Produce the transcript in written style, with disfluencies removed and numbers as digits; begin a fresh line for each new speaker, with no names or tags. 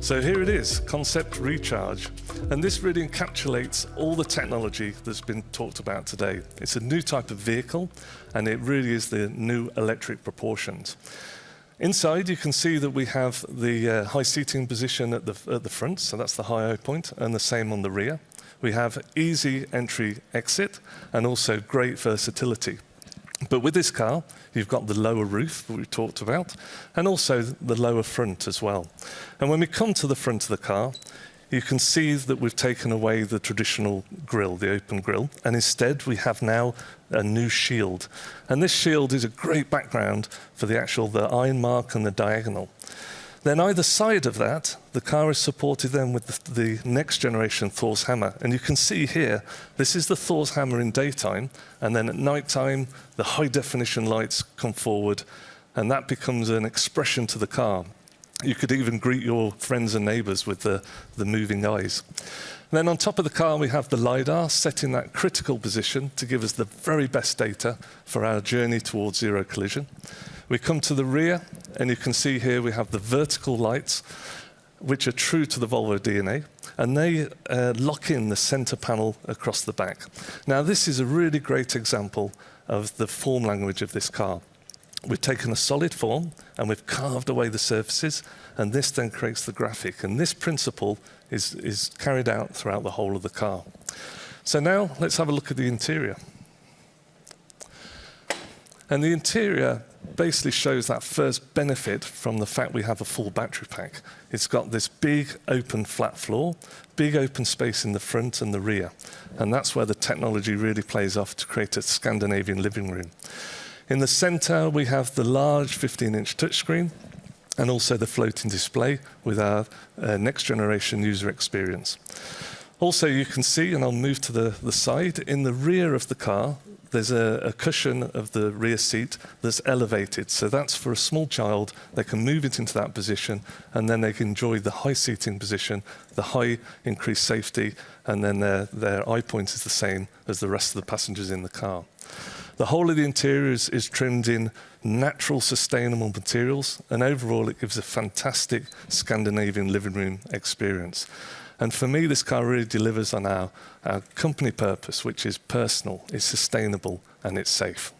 So here it is, Concept Recharge. And this really encapsulates all the technology that's been talked about today. It's a new type of vehicle, and it really is the new electric proportions. Inside, you can see that we have the high seating position at the front, so that's the high point, and the same on the rear. We have easy entry exit, and also great versatility. But with this car, you've got the lower roof that we talked about, and also the lower front as well. And when we come to the front of the car, you can see that we've taken away the traditional grille, the open grille, and instead we have now a new shield. And this shield is a great background for the iron mark and the diagonal. Then either side of that, the car is supported then with the next generation Thor's hammer. And you can see here, this is the Thor's hammer in daytime, and then at night time, the high definition lights come forward, and that becomes an expression to the car. You could even greet your friends and neighbors with the moving eyes. And then on top of the car, we have the LiDAR set in that critical position to give us the very best data for our journey towards zero collision. We come to the rear, and you can see here we have the vertical lights, which are true to the Volvo DNA, and they lock in the center panel across the back. Now, this is a really great example of the form language of this car. We've taken a solid form, and we've carved away the surfaces, and this then creates the graphic. And this principle is carried out throughout the whole of the car. So now, let's have a look at the interior. And the interior basically shows that first benefit from the fact we have a full battery pack. It's got this big open flat floor, big open space in the front and the rear. And that's where the technology really plays off to create a Scandinavian living room. In the center, we have the large 15-inch touchscreen and also the floating display with our next generation user experience. Also, you can see, and I'll move to the side, in the rear of the car, there's a cushion of the rear seat that's elevated. So that's for a small child. They can move it into that position, and then they can enjoy the high seating position, the high increased safety, and then their eye point is the same as the rest of the passengers in the car. The whole of the interior is trimmed in natural, sustainable materials, and overall it gives a fantastic Scandinavian living room experience. And for me, this car really delivers on our company purpose, which is personal, it's sustainable, and it's safe.